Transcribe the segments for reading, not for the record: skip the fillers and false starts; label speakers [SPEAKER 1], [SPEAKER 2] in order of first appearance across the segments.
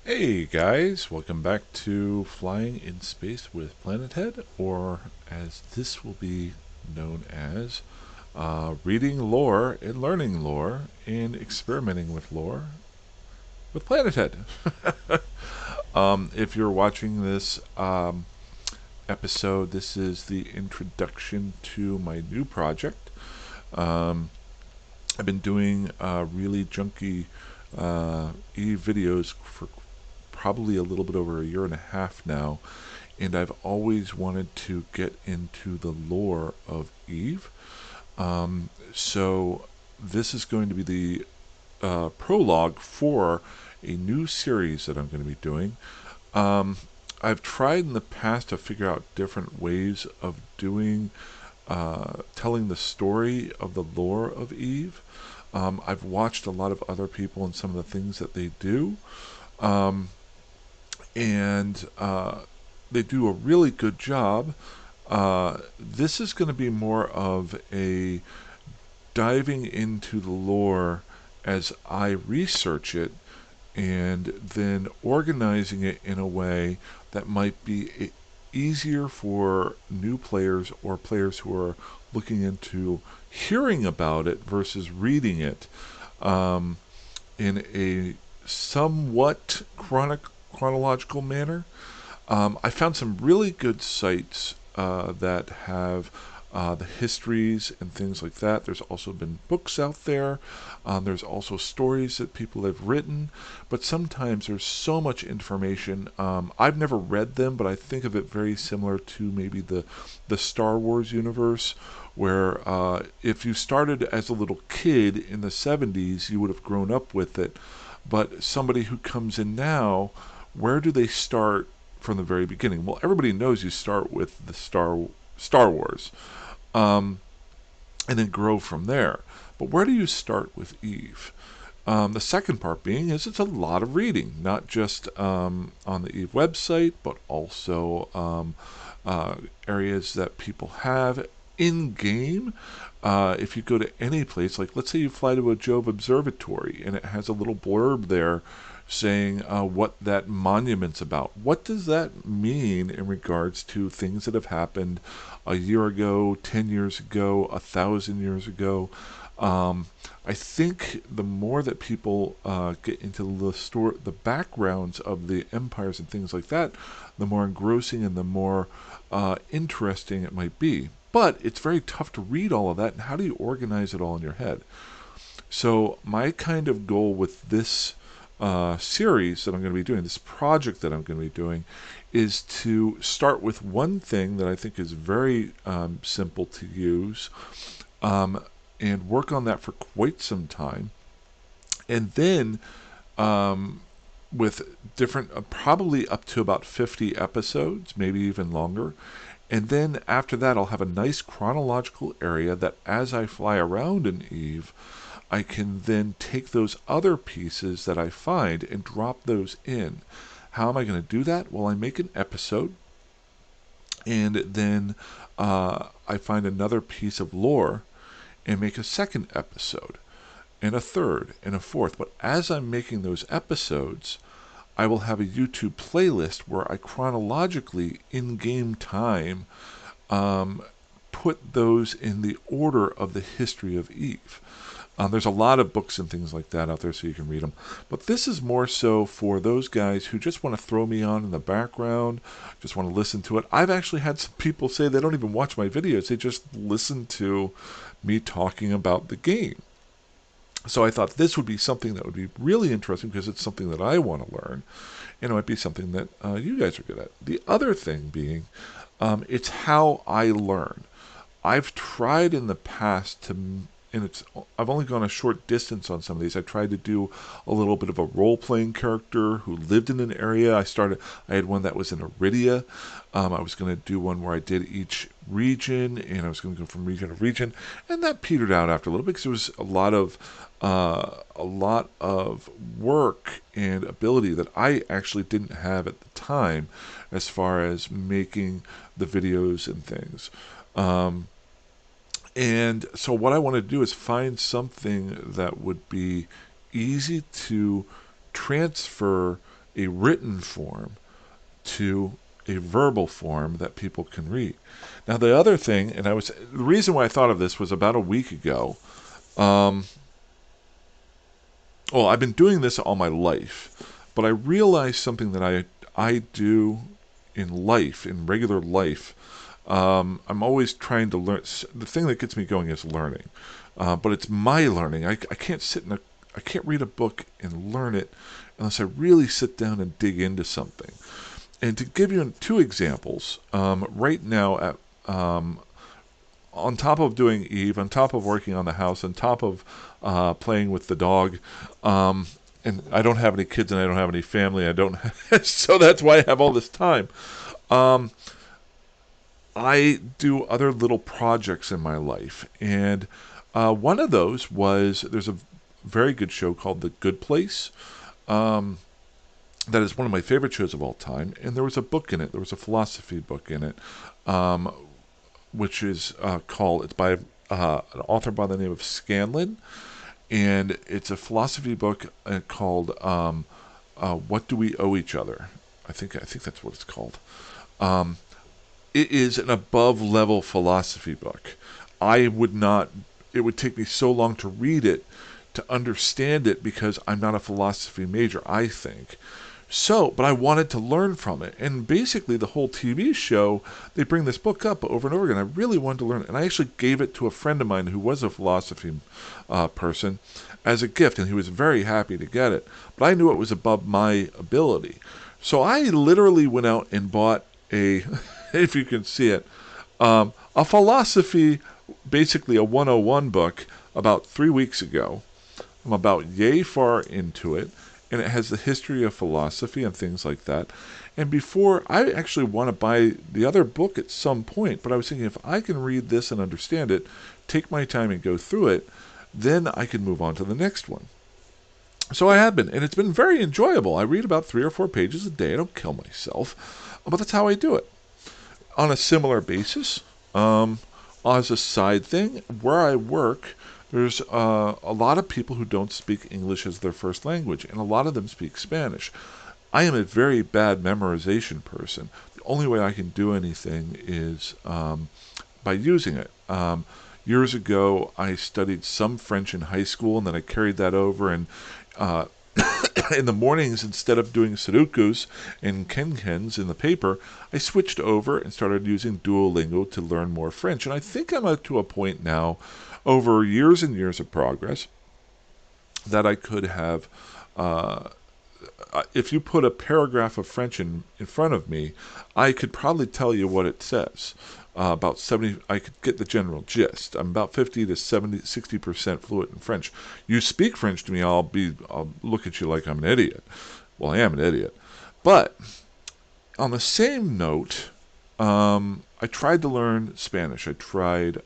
[SPEAKER 1] Hey guys, welcome back to Flying in Space with PlanetHead, or as this will be known as, reading lore and learning lore and experimenting with lore with PlanetHead. If you're watching this episode, this is the introduction to my new project. Um, I've been doing really junky videos for probably a little bit over a year and a half now, and I've always wanted to get into the lore of Eve. So this is going to be the prologue for a new series that I'm going to be doing. Um, I've tried in the past to figure out different ways of doing telling the story of the lore of Eve. I've watched a lot of other people and some of the things that they do. Um, and they do a really good job. This is going to be more of a diving into the lore as I research it and then organizing it in a way that might be easier for new players or players who are looking into hearing about it versus reading it um, in a somewhat chronological manner. I found some really good sites that have the histories and things like that. There's also been books out there. There's also stories that people have written, but sometimes there's so much information. I've never read them, but I think of it very similar to maybe the Star Wars universe, where if you started as a little kid in the 70s, you would have grown up with it. But somebody who comes in now, where do they start from the very beginning? Well, everybody knows you start with the Star Wars, um, and then grow from there. But where do you start with Eve? The second part being is it's a lot of reading, not just on the Eve website, but also uh, areas that people have in game. If you go to any place, like let's say you fly to a Jove observatory and it has a little blurb there saying what that monument's about. What does that mean in regards to things that have happened a year ago, 10 years ago, 1,000 years ago? Um, I think the more that people get into the backgrounds of the empires and things like that, the more engrossing and the more interesting it might be. But it's very tough to read all of that, and how do you organize it all in your head? So my kind of goal with this series that I'm going to be doing, this project that I'm going to be doing, is to start with one thing that I think is very simple to use, um, and work on that for quite some time, and then um, with different, probably up to about 50 episodes, maybe even longer. And then after that, I'll have a nice chronological area that as I fly around in Eve, I can then take those other pieces that I find and drop those in. How am I going to do that? Well, I make an episode, and then I find another piece of lore and make a second episode, and a third, and a fourth. But as I'm making those episodes, I will have a YouTube playlist where I chronologically, in game time, um, put those in the order of the history of Eve. There's a lot of books and things like that out there so you can read them. But this is more so for those guys who just want to throw me on in the background, just want to listen to it. I've actually had some people say they don't even watch my videos, they just listen to me talking about the game. So I thought this would be something that would be really interesting because it's something that I want to learn, and it might be something that you guys are good at. The other thing being, it's how I learn. I've tried in the past to, and I've only gone a short distance on some of these. I tried to do a little bit of a role-playing character who lived in an area. I had one that was in Iridia. I was going to do one where I did each region, and I was going to go from region to region, and that petered out after a little bit because it was a lot of work and ability that I actually didn't have at the time, as far as making the videos and things. Um, and so what I want to do is find something that would be easy to transfer a written form to a verbal form that people can read. Now, the other thing, and the reason why I thought of this was about a week ago. Well, I've been doing this all my life, but I realized something that I do in life, in regular life. I'm always trying to learn. The thing that gets me going is learning, but it's my learning. I can't I can't read a book and learn it unless I really sit down and dig into something. And to give you two examples, right now on top of doing Eve, on top of working on the house, on top of playing with the dog, and I don't have any kids and I don't have any family. So that's why I have all this time. I do other little projects in my life, and one of those was there's a very good show called The Good Place. That is one of my favorite shows of all time, and there was a book in it. There was a philosophy book in it, which is it's by an author by the name of Scanlon, and it's a philosophy book called "What Do We Owe Each Other?" I think that's what it's called. It is an above level philosophy book. I would not. It would take me so long to read it to understand it because I'm not a philosophy major. I think. So, but I wanted to learn from it. And basically the whole TV show, they bring this book up over and over again. I really wanted to learn it. And I actually gave it to a friend of mine who was a philosophy person as a gift, and he was very happy to get it. But I knew it was above my ability. So I literally went out and bought if you can see it, a philosophy, basically a 101 book about 3 weeks ago. I'm about yay far into it. And it has the history of philosophy and things like that. And before, I actually want to buy the other book at some point, but I was thinking if I can read this and understand it, take my time and go through it, then I can move on to the next one. So I have been, and it's been very enjoyable. I read about 3 or 4 pages a day. I don't kill myself, but that's how I do it. On a similar basis, as a side thing, where I work, there's a lot of people who don't speak English as their first language, and a lot of them speak Spanish. I am a very bad memorization person. The only way I can do anything is by using it. Years ago, I studied some French in high school, and then I carried that over, and in the mornings, instead of doing Sudokus and Kenkens in the paper, I switched over and started using Duolingo to learn more French. And I think I'm up to a point now, over years and years of progress, that I could have, if you put a paragraph of French in front of me, I could probably tell you what it says. About 70, I could get the general gist. I'm about 50 to 70, 60% fluent in French. You speak French to me, I'll look at you like I'm an idiot. Well, I am an idiot. But on the same note, I tried to learn Spanish. I tried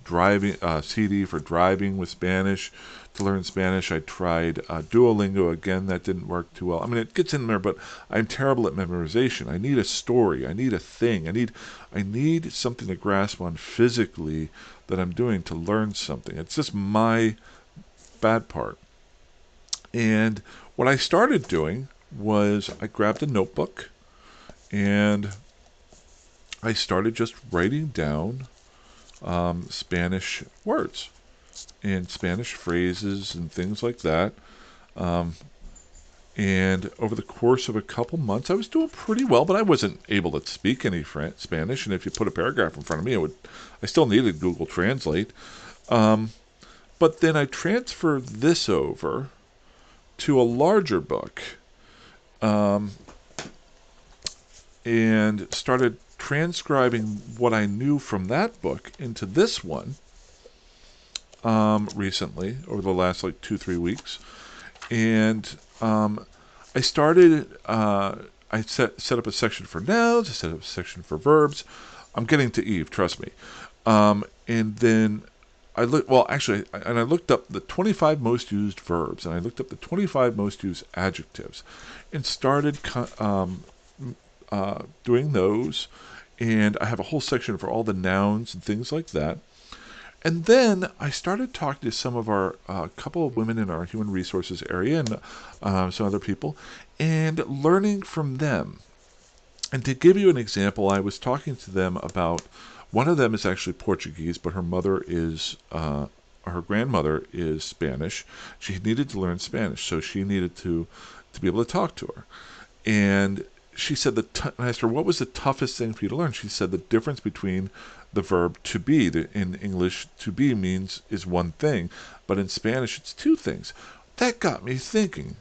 [SPEAKER 1] driving, CD for driving with Spanish to learn Spanish. I tried Duolingo. Again, that didn't work too well. I mean, it gets in there, but I'm terrible at memorization. I need a story. I need a thing. I need something to grasp on physically that I'm doing to learn something. It's just my bad part. And what I started doing was I grabbed a notebook and I started just writing down Spanish words and Spanish phrases and things like that. And over the course of a couple months, I was doing pretty well, but I wasn't able to speak any Spanish. And if you put a paragraph in front of me, I still needed Google Translate. But then I transferred this over to a larger book and started transcribing what I knew from that book into this one recently, over the last 2-3 weeks. And I started, I set up a section for nouns, I set up a section for verbs. I'm getting to Eve, trust me. And then I looked up the 25 most used verbs, and I looked up the 25 most used adjectives, and started doing those. And I have a whole section for all the nouns and things like that. And then I started talking to some of our couple of women in our human resources area and some other people, and learning from them. And to give you an example, I was talking to them about one of them is actually Portuguese, but her grandmother is Spanish. She needed to learn Spanish, so she needed to be able to talk to her. And she said I asked her, what was the toughest thing for you to learn? She said the difference between the verb to be. In English, to be is one thing, but in Spanish, it's two things. That got me thinking.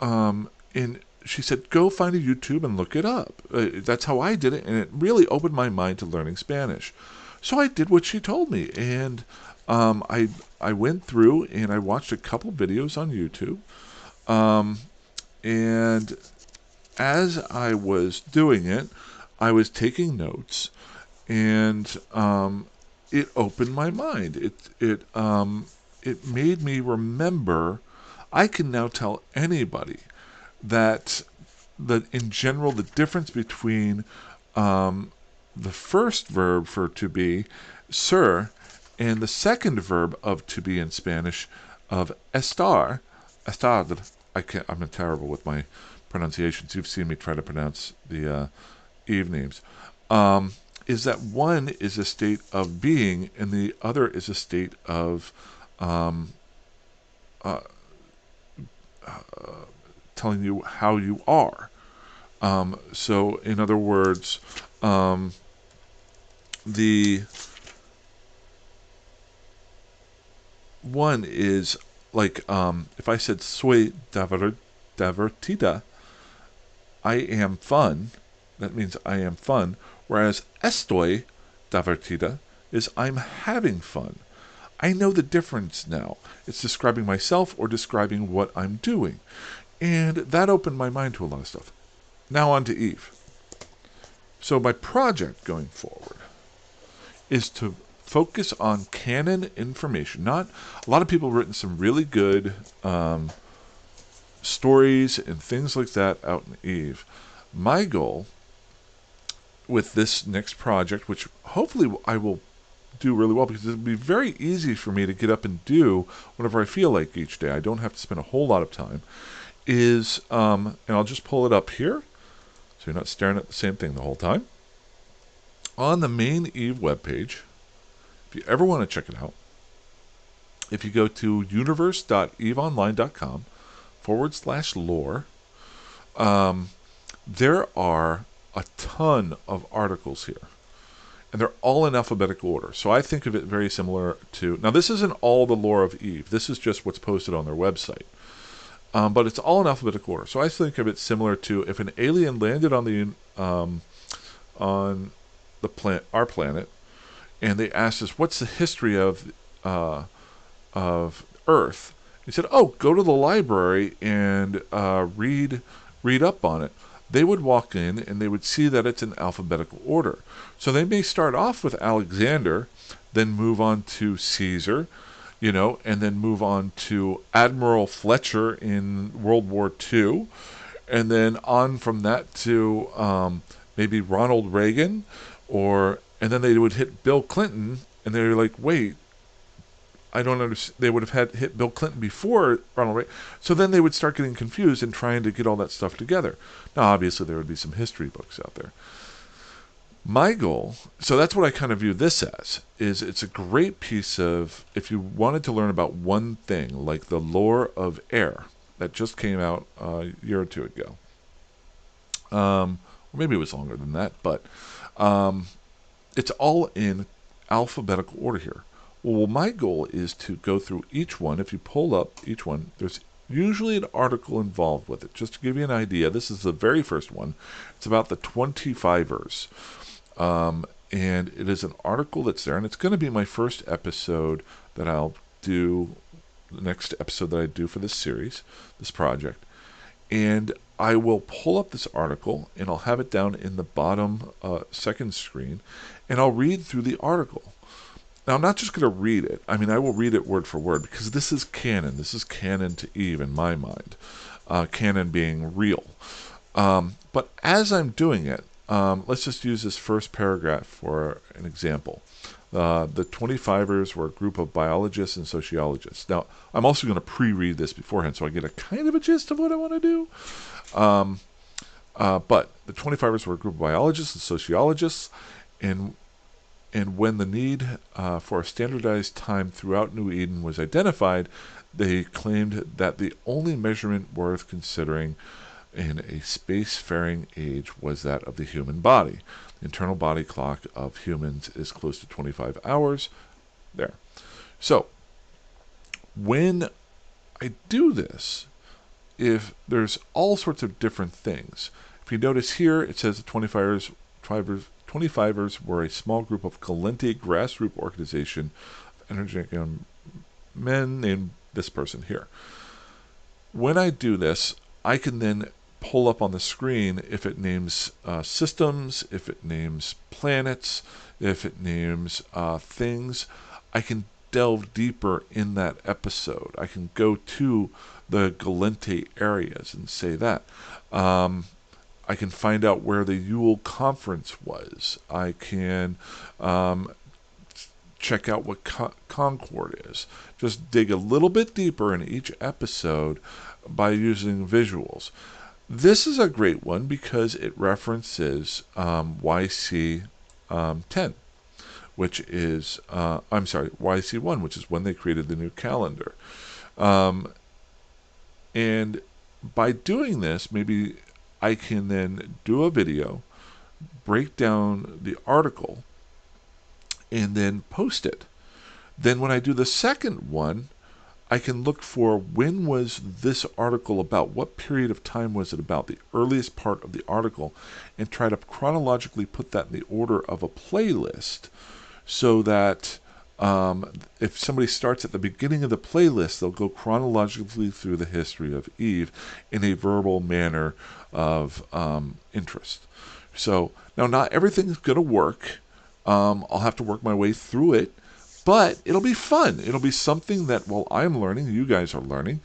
[SPEAKER 1] And she said, go find a YouTube and look it up. That's how I did it, and it really opened my mind to learning Spanish. So I did what she told me, and I went through and I watched a couple videos on YouTube. And as I was doing it, I was taking notes, and it opened my mind. It made me remember. I can now tell anybody that in general the difference between the first verb for to be, ser, and the second verb of to be in Spanish of estar. I'm terrible with my pronunciations. You've seen me try to pronounce the Eve names. Is that one is a state of being and the other is a state of telling you how you are. So, in other words, the one is like if I said soy divertida, I am fun. That means I am fun. Whereas estoy divertida is I'm having fun. I know the difference now. It's describing myself or describing what I'm doing. And that opened my mind to a lot of stuff. Now on to Eve. So my project going forward is to focus on canon information. Not a lot of people have written some really good stories and things like that out in Eve. My goal with this next project, which hopefully I will do really well because it'll be very easy for me to get up and do whenever I feel like each day. I don't have to spend a whole lot of time. Is and I'll just pull it up here so you're not staring at the same thing the whole time. On the main Eve webpage, if you ever want to check it out, if you go to universe.eveonline.com/lore, there are a ton of articles here. And they're all in alphabetical order. So I think of it very similar to... Now, this isn't all the lore of Eve. This is just what's posted on their website. But it's all in alphabetical order. So I think of it similar to if an alien landed on our planet, and they asked us, what's the history of Earth? He said, oh, go to the library and read up on it. They would walk in and they would see that it's in alphabetical order. So they may start off with Alexander, then move on to Caesar, and then move on to Admiral Fletcher in World War II, and then on from that to maybe Ronald Reagan, and then they would hit Bill Clinton, and they were like, wait, I don't understand. They would have hit Bill Clinton before Ronald Reagan. So then they would start getting confused and trying to get all that stuff together. Now, obviously, there would be some history books out there. My goal, so that's what I kind of view this as, is it's a great piece of, if you wanted to learn about one thing, like the lore of air, that just came out a year or two ago. Or maybe it was longer than that, but it's all in alphabetical order here. Well, my goal is to go through each one. If you pull up each one, there's usually an article involved with it. Just to give you an idea, this is the very first one. It's about the 25ers. And it is an article that's there, and it's going to be my first episode that I'll do, the next episode that I do for this series, this project. And I will pull up this article, and I'll have it down in the bottom second screen, and I'll read through the article. Now, I'm not just going to read it. I mean, I will read it word for word, because this is canon. This is canon to Eve in my mind. Canon being real. But as I'm doing it, let's just use this first paragraph for an example. The 25ers were a group of biologists and sociologists. Now, I'm also going to pre-read this beforehand so I get a kind of a gist of what I want to do. But the 25ers were a group of biologists and sociologists, and when the need for a standardized time throughout New Eden was identified, they claimed that the only measurement worth considering in a spacefaring age was that of the human body. The internal body clock of humans is close to 25 hours. There. So, when I do this, if there's all sorts of different things. If you notice here, it says the 25ers were a small group of Galente grassroots organization of energetic young men named this person here. When I do this, I can then pull up on the screen if it names systems, if it names planets, if it names things. I can delve deeper in that episode. I can go to the Galente areas and say that. I can find out where the Yule conference was. I can check out what Concord is. Just dig a little bit deeper in each episode by using visuals. This is a great one because it references YC 10, which is, YC1, which is when they created the new calendar. And by doing this, maybe I can then do a video, break down the article, and then post it. Then when I do the second one, I can look for when was this article about, what period of time was it about, the earliest part of the article, and try to chronologically put that in the order of a playlist so that if somebody starts at the beginning of the playlist, they'll go chronologically through the history of Eve in a verbal manner of interest. So now not everything's going to work. I'll have to work my way through it, but it'll be fun. It'll be something that while I'm learning, you guys are learning.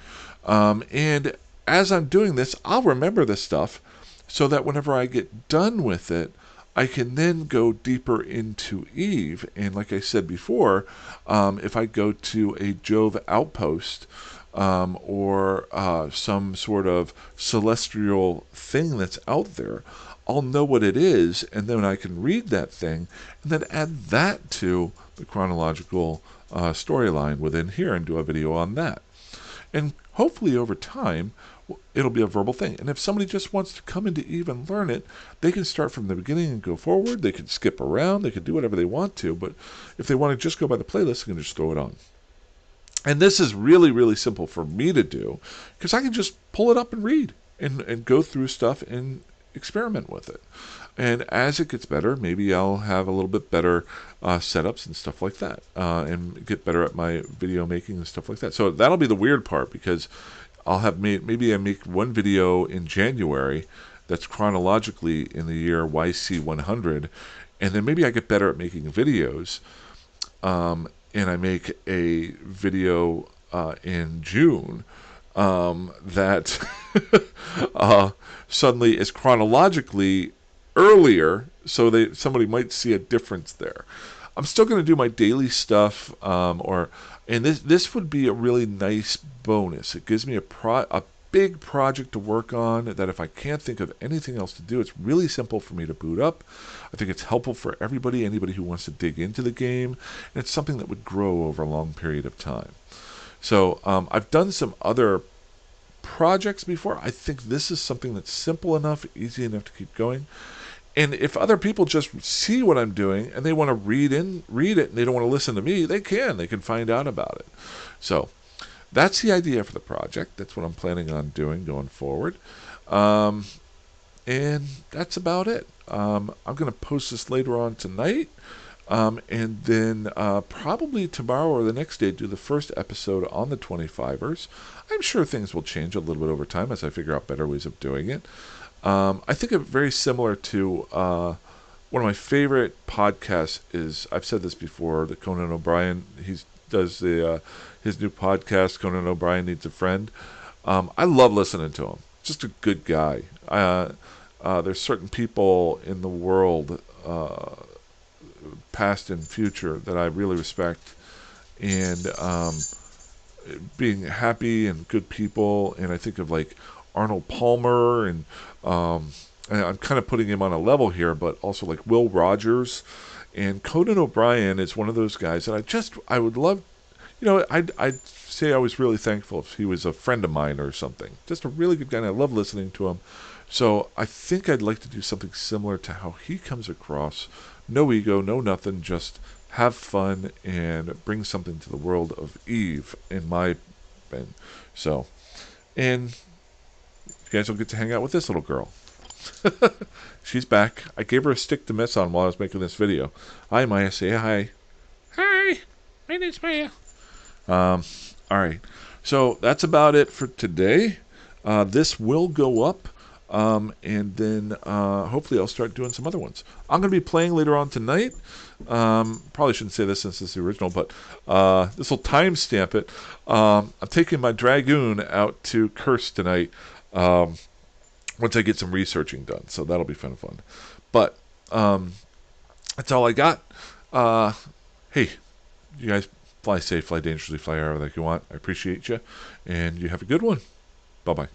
[SPEAKER 1] And as I'm doing this, I'll remember this stuff so that whenever I get done with it, I can then go deeper into Eve. And like I said before, if I go to a Jove outpost or some sort of celestial thing that's out there, I'll know what it is, and then I can read that thing and then add that to the chronological storyline within here and do a video on that. And hopefully over time, it'll be a verbal thing. And if somebody just wants to come into Eve and learn it, they can start from the beginning and go forward. They can skip around. They can do whatever they want to. But if they want to just go by the playlist, they can just throw it on. And this is really, really simple for me to do because I can just pull it up and read and go through stuff and experiment with it. And as it gets better, maybe I'll have a little bit better setups and stuff like that, and get better at my video making and stuff like that. So that'll be the weird part because I'll have maybe I make one video in January that's chronologically in the year YC 100, and then maybe I get better at making videos, and I make a video in June that suddenly is chronologically earlier, so somebody might see a difference there. I'm still going to do my daily stuff, and this would be a really nice bonus. It gives me a big project to work on that if I can't think of anything else to do, it's really simple for me to boot up. I think it's helpful for anybody who wants to dig into the game, and it's something that would grow over a long period of time. So I've done some other projects before. I think this is something that's simple enough, easy enough to keep going. And if other people just see what I'm doing and they want to read it and they don't want to listen to me, they can find out about it. So that's the idea for the project. That's what I'm planning on doing going forward. And that's about it. I'm going to post this later on tonight. And then probably tomorrow or the next day do the first episode on the 25ers. I'm sure things will change a little bit over time as I figure out better ways of doing it. I think it's very similar to one of my favorite podcasts is, I've said this before, that Conan O'Brien, he does his new podcast, Conan O'Brien Needs a Friend. I love listening to him. Just a good guy. There's certain people in the world past and future that I really respect, and being happy and good people. And I think of like Arnold Palmer, and I'm kind of putting him on a level here, but also like Will Rogers. And Conan O'Brien is one of those guys that I would love, I'd say I was really thankful if he was a friend of mine or something. Just a really good guy, and I love listening to him. So I think I'd like to do something similar to how he comes across. No ego, no nothing, just have fun and bring something to the world of Eve, in my opinion. So, and you guys will get to hang out with this little girl. She's back. I gave her a stick to mess on while I was making this video. Hi, Maya. Say hi. Hi. My name's Maya. All right. So that's about it for today. This will go up, and then hopefully I'll start doing some other ones. I'm going to be playing later on tonight. Probably shouldn't say this since it's the original, but this will timestamp it. I'm taking my Dragoon out to Curse tonight once I get some researching done. So that'll be fun. But that's all I got. Hey, you guys fly safe, fly dangerously, fly however you want. I appreciate you, and you have a good one. Bye-bye.